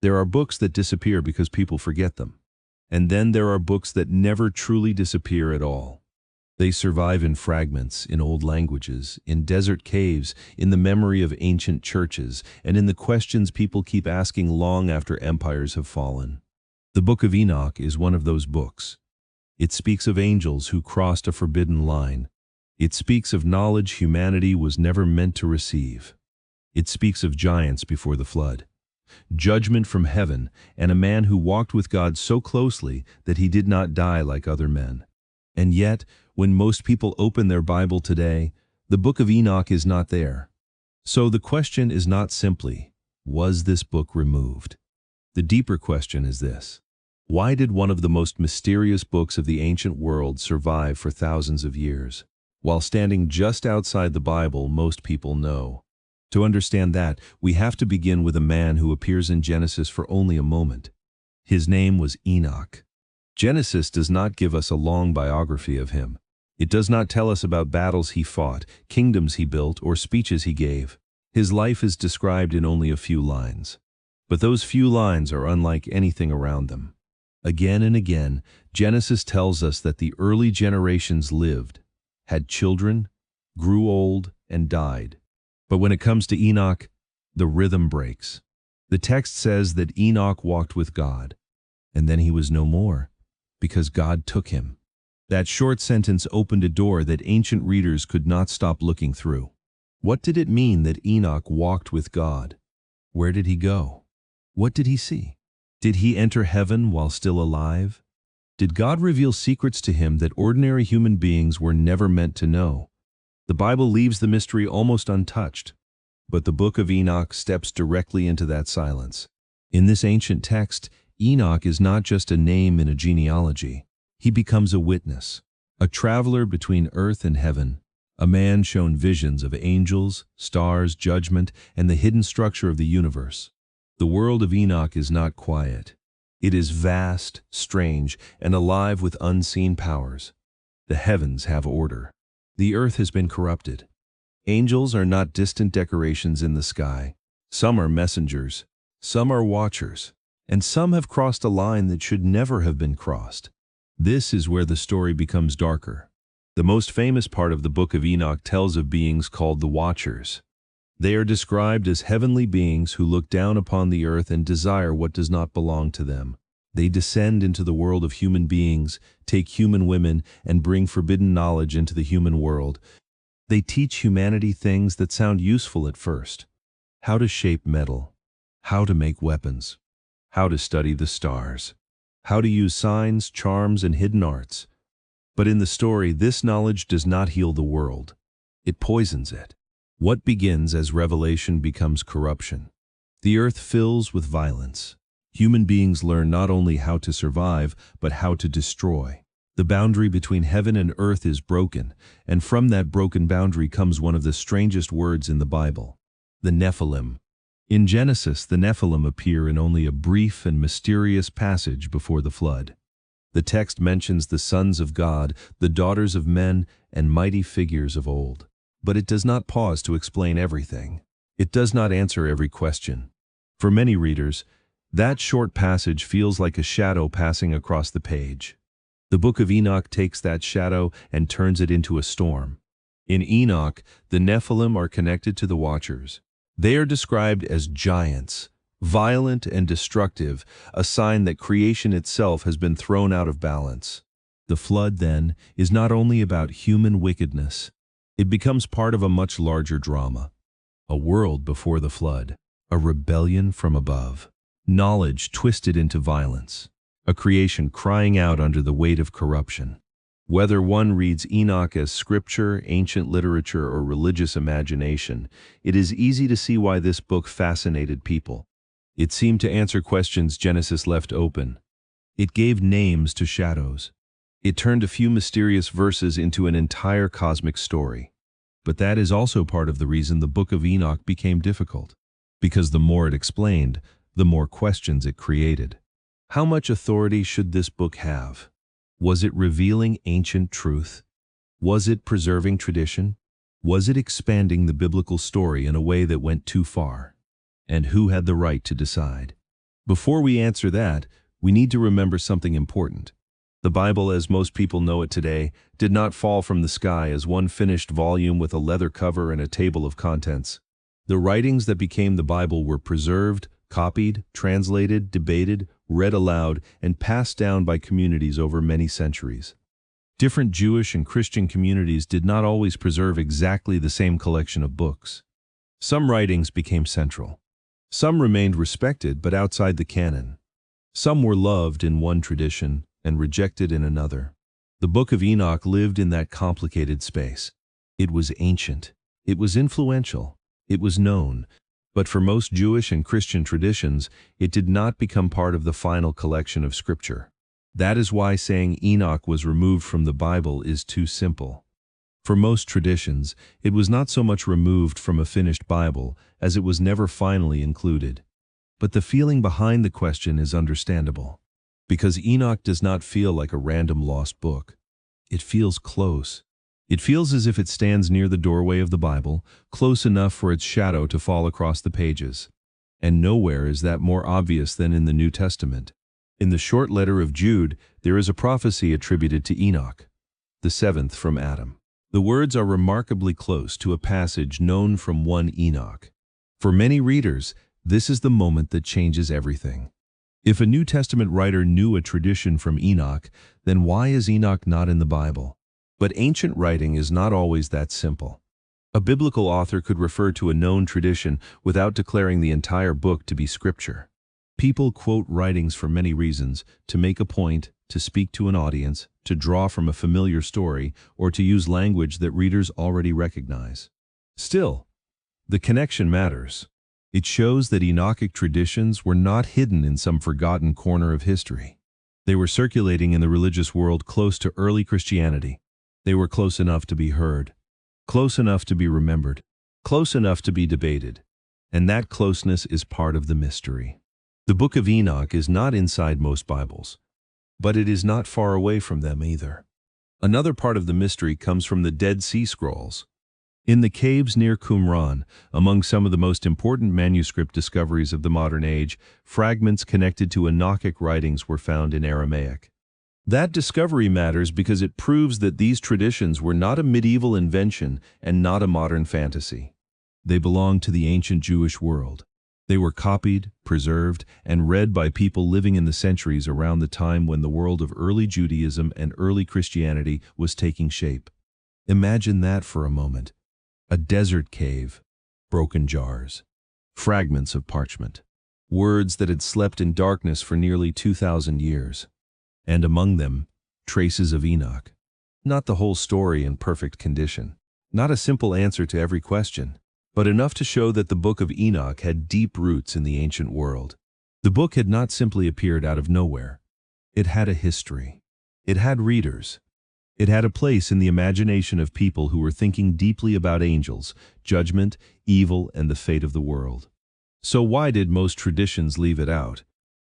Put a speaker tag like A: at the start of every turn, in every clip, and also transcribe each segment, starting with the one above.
A: There are books that disappear because people forget them. And then there are books that never truly disappear at all. They survive in fragments, in old languages, in desert caves, in the memory of ancient churches, and in the questions people keep asking long after empires have fallen. The Book of Enoch is one of those books. It speaks of angels who crossed a forbidden line. It speaks of knowledge humanity was never meant to receive. It speaks of giants before the flood, judgment from heaven, and a man who walked with God so closely that he did not die like other men. And yet, when most people open their Bible today, the Book of Enoch is not there. So the question is not simply, was this book removed? The deeper question is this: why did one of the most mysterious books of the ancient world survive for thousands of years, while standing just outside the Bible most people know? To understand that, we have to begin with a man who appears in Genesis for only a moment. His name was Enoch. Genesis does not give us a long biography of him. It does not tell us about battles he fought, kingdoms he built, or speeches he gave. His life is described in only a few lines. But those few lines are unlike anything around them. Again and again, Genesis tells us that the early generations lived, had children, grew old, and died. But when it comes to Enoch, the rhythm breaks. The text says that Enoch walked with God, and then he was no more, because God took him. That short sentence opened a door that ancient readers could not stop looking through. What did it mean that Enoch walked with God? Where did he go? What did he see? Did he enter heaven while still alive? Did God reveal secrets to him that ordinary human beings were never meant to know? The Bible leaves the mystery almost untouched, but the Book of Enoch steps directly into that silence. In this ancient text, Enoch is not just a name in a genealogy. He becomes a witness, a traveler between earth and heaven, a man shown visions of angels, stars, judgment, and the hidden structure of the universe. The world of Enoch is not quiet. It is vast, strange, and alive with unseen powers. The heavens have order. The earth has been corrupted. Angels are not distant decorations in the sky. Some are messengers, some are watchers, and some have crossed a line that should never have been crossed. This is where the story becomes darker. The most famous part of the Book of Enoch tells of beings called the Watchers. They are described as heavenly beings who look down upon the earth and desire what does not belong to them. They descend into the world of human beings, take human women, and bring forbidden knowledge into the human world. They teach humanity things that sound useful at first: how to shape metal, how to make weapons, how to study the stars, how to use signs, charms, and hidden arts. But in the story, this knowledge does not heal the world. It poisons it. What begins as revelation becomes corruption. The earth fills with violence. Human beings learn not only how to survive, but how to destroy. The boundary between heaven and earth is broken, and from that broken boundary comes one of the strangest words in the Bible: the Nephilim. In Genesis, the Nephilim appear in only a brief and mysterious passage before the flood. The text mentions the sons of God, the daughters of men, and mighty figures of old. But it does not pause to explain everything. It does not answer every question. For many readers, that short passage feels like a shadow passing across the page. The Book of Enoch takes that shadow and turns it into a storm. In Enoch, the Nephilim are connected to the Watchers. They are described as giants, violent and destructive, a sign that creation itself has been thrown out of balance. The flood, then, is not only about human wickedness. It becomes part of a much larger drama. A world before the flood, a rebellion from above, knowledge twisted into violence, a creation crying out under the weight of corruption. Whether one reads Enoch as scripture, ancient literature, or religious imagination, it is easy to see why this book fascinated people. It seemed to answer questions Genesis left open. It gave names to shadows. It turned a few mysterious verses into an entire cosmic story. But that is also part of the reason the Book of Enoch became difficult, because the more it explained, the more questions it created. How much authority should this book have? Was it revealing ancient truth? Was it preserving tradition? Was it expanding the biblical story in a way that went too far? And who had the right to decide? Before we answer that, we need to remember something important. The Bible, as most people know it today, did not fall from the sky as one finished volume with a leather cover and a table of contents. The writings that became the Bible were preserved, copied, translated, debated, read aloud, and passed down by communities over many centuries. Different Jewish and Christian communities did not always preserve exactly the same collection of books. Some writings became central. Some remained respected but outside the canon. Some were loved in one tradition and rejected in another. The Book of Enoch lived in that complicated space. It was ancient. It was influential. It was known. But for most Jewish and Christian traditions, it did not become part of the final collection of Scripture. That is why saying Enoch was removed from the Bible is too simple. For most traditions, it was not so much removed from a finished Bible as it was never finally included. But the feeling behind the question is understandable. Because Enoch does not feel like a random lost book. It feels close. It feels as if it stands near the doorway of the Bible, close enough for its shadow to fall across the pages. And nowhere is that more obvious than in the New Testament. In the short letter of Jude, there is a prophecy attributed to Enoch, the seventh from Adam. The words are remarkably close to a passage known from 1 Enoch. For many readers, this is the moment that changes everything. If a New Testament writer knew a tradition from Enoch, then why is Enoch not in the Bible? But ancient writing is not always that simple. A biblical author could refer to a known tradition without declaring the entire book to be scripture. People quote writings for many reasons: to make a point, to speak to an audience, to draw from a familiar story, or to use language that readers already recognize. Still, the connection matters. It shows that Enochic traditions were not hidden in some forgotten corner of history. They were circulating in the religious world close to early Christianity. They were close enough to be heard, close enough to be remembered, close enough to be debated. And that closeness is part of the mystery. The Book of Enoch is not inside most Bibles, but it is not far away from them either. Another part of the mystery comes from the Dead Sea Scrolls. In the caves near Qumran, among some of the most important manuscript discoveries of the modern age, fragments connected to Enochic writings were found in Aramaic. That discovery matters because it proves that these traditions were not a medieval invention and not a modern fantasy. They belonged to the ancient Jewish world. They were copied, preserved, and read by people living in the centuries around the time when the world of early Judaism and early Christianity was taking shape. Imagine that for a moment. A desert cave, broken jars, fragments of parchment, words that had slept in darkness for nearly 2,000 years. And among them, traces of Enoch. Not the whole story in perfect condition. Not a simple answer to every question, but enough to show that the Book of Enoch had deep roots in the ancient world. The book had not simply appeared out of nowhere. It had a history. It had readers. It had a place in the imagination of people who were thinking deeply about angels, judgment, evil, and the fate of the world. So why did most traditions leave it out?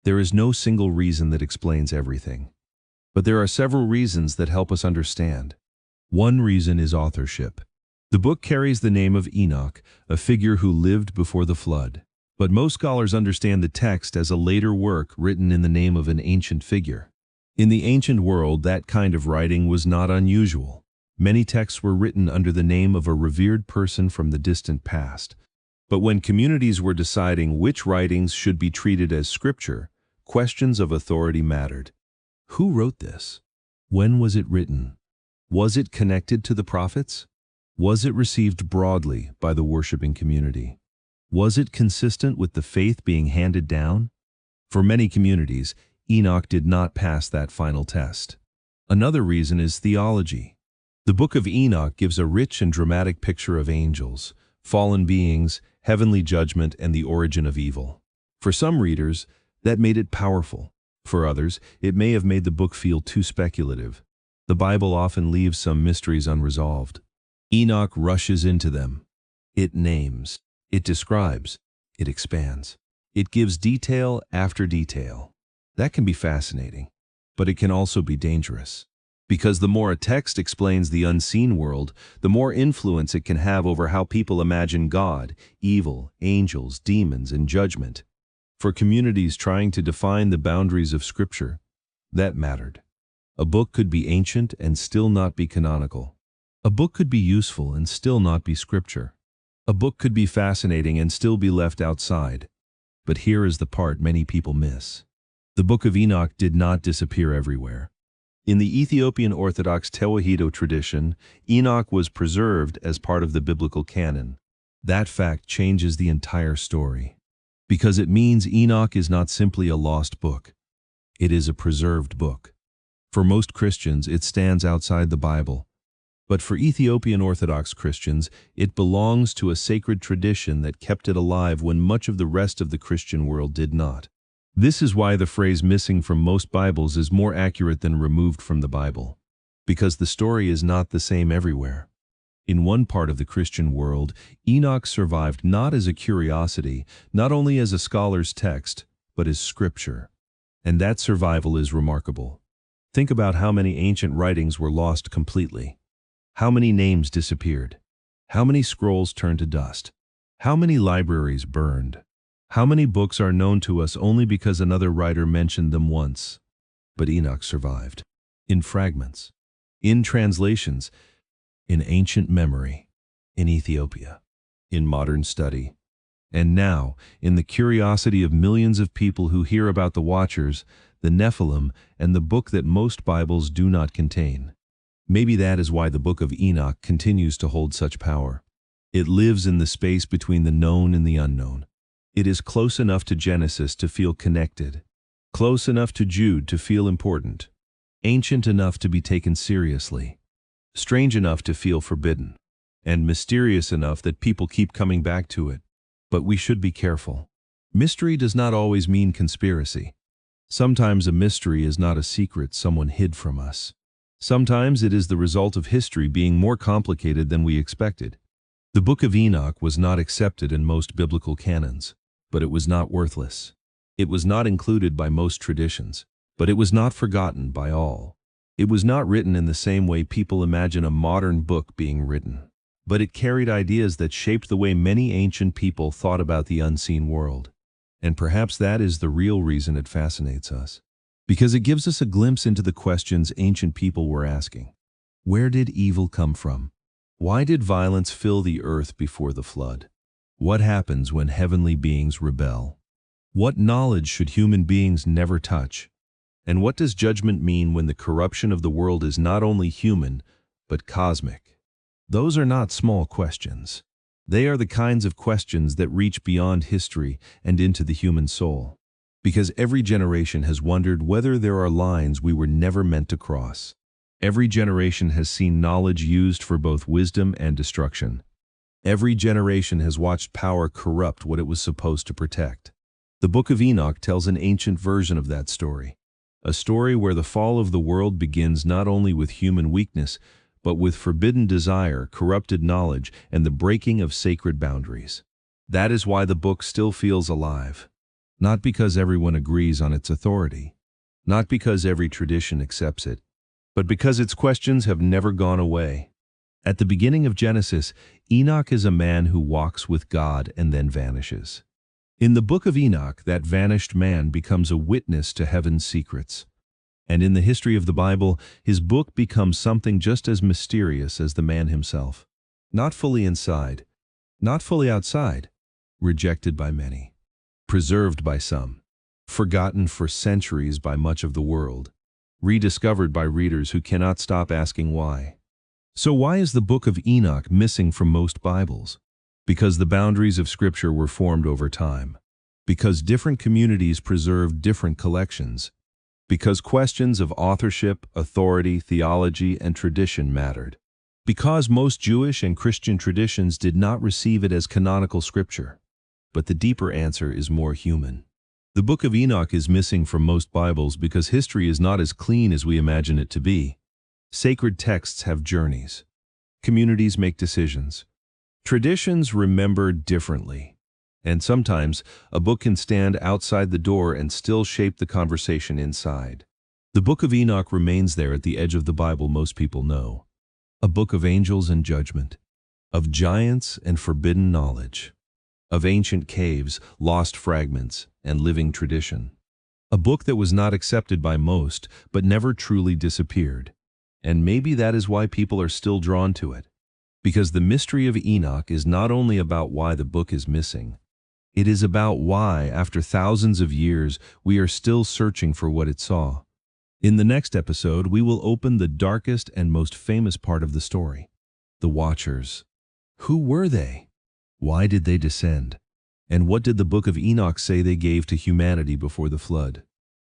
A: There is no single reason that explains everything. But there are several reasons that help us understand. One reason is authorship. The book carries the name of Enoch, a figure who lived before the flood. But most scholars understand the text as a later work written in the name of an ancient figure. In the ancient world, that kind of writing was not unusual. Many texts were written under the name of a revered person from the distant past. But when communities were deciding which writings should be treated as scripture, questions of authority mattered. Who wrote this? When was it written? Was it connected to the prophets? Was it received broadly by the worshiping community? Was it consistent with the faith being handed down? For many communities, Enoch did not pass that final test. Another reason is theology. The Book of Enoch gives a rich and dramatic picture of angels, fallen beings, heavenly judgment, and the origin of evil. For some readers, that made it powerful. For others, it may have made the book feel too speculative. The Bible often leaves some mysteries unresolved. Enoch rushes into them. It names, it describes, it expands. It gives detail after detail. That can be fascinating, but it can also be dangerous. Because the more a text explains the unseen world, the more influence it can have over how people imagine God, evil, angels, demons, and judgment. For communities trying to define the boundaries of Scripture, that mattered. A book could be ancient and still not be canonical. A book could be useful and still not be Scripture. A book could be fascinating and still be left outside. But here is the part many people miss. The Book of Enoch did not disappear everywhere. In the Ethiopian Orthodox Tewahedo tradition, Enoch was preserved as part of the biblical canon. That fact changes the entire story, because it means Enoch is not simply a lost book. It is a preserved book. For most Christians, it stands outside the Bible. But for Ethiopian Orthodox Christians, it belongs to a sacred tradition that kept it alive when much of the rest of the Christian world did not. This is why the phrase missing from most Bibles is more accurate than removed from the Bible, because the story is not the same everywhere. In one part of the Christian world, Enoch survived not as a curiosity, not only as a scholar's text, but as Scripture. And that survival is remarkable. Think about how many ancient writings were lost completely. How many names disappeared? How many scrolls turned to dust? How many libraries burned? How many books are known to us only because another writer mentioned them once? But Enoch survived. In fragments, in translations, in ancient memory, in Ethiopia, in modern study, and now in the curiosity of millions of people who hear about the Watchers, the Nephilim, and the book that most Bibles do not contain. Maybe that is why the Book of Enoch continues to hold such power. It lives in the space between the known and the unknown. It is close enough to Genesis to feel connected, close enough to Jude to feel important, ancient enough to be taken seriously, strange enough to feel forbidden, and mysterious enough that people keep coming back to it. But we should be careful. Mystery does not always mean conspiracy. Sometimes a mystery is not a secret someone hid from us. Sometimes it is the result of history being more complicated than we expected. The Book of Enoch was not accepted in most biblical canons, but it was not worthless. It was not included by most traditions, but it was not forgotten by all. It was not written in the same way people imagine a modern book being written, but it carried ideas that shaped the way many ancient people thought about the unseen world. And perhaps that is the real reason it fascinates us, because it gives us a glimpse into the questions ancient people were asking. Where did evil come from? Why did violence fill the earth before the flood? What happens when heavenly beings rebel? What knowledge should human beings never touch? And what does judgment mean when the corruption of the world is not only human, but cosmic? Those are not small questions. They are the kinds of questions that reach beyond history and into the human soul. Because every generation has wondered whether there are lines we were never meant to cross. Every generation has seen knowledge used for both wisdom and destruction. Every generation has watched power corrupt what it was supposed to protect. The Book of Enoch tells an ancient version of that story. A story where the fall of the world begins not only with human weakness, but with forbidden desire, corrupted knowledge, and the breaking of sacred boundaries. That is why the book still feels alive. Not because everyone agrees on its authority, not because every tradition accepts it, but because its questions have never gone away. At the beginning of Genesis, Enoch is a man who walks with God and then vanishes. In the Book of Enoch, that vanished man becomes a witness to heaven's secrets. And in the history of the Bible, his book becomes something just as mysterious as the man himself. Not fully inside, not fully outside, rejected by many, preserved by some, forgotten for centuries by much of the world, rediscovered by readers who cannot stop asking why. So why is the Book of Enoch missing from most Bibles? Because the boundaries of Scripture were formed over time. Because different communities preserved different collections. Because questions of authorship, authority, theology, and tradition mattered. Because most Jewish and Christian traditions did not receive it as canonical Scripture. But the deeper answer is more human. The Book of Enoch is missing from most Bibles because history is not as clean as we imagine it to be. Sacred texts have journeys. Communities make decisions. Traditions remember differently. And sometimes, a book can stand outside the door and still shape the conversation inside. The Book of Enoch remains there at the edge of the Bible most people know. A book of angels and judgment, of giants and forbidden knowledge, of ancient caves, lost fragments, and living tradition. A book that was not accepted by most, but never truly disappeared. And maybe that is why people are still drawn to it. Because the mystery of Enoch is not only about why the book is missing, it is about why, after thousands of years, we are still searching for what it saw. In the next episode, we will open the darkest and most famous part of the story, the Watchers. Who were they? Why did they descend? And what did the Book of Enoch say they gave to humanity before the flood?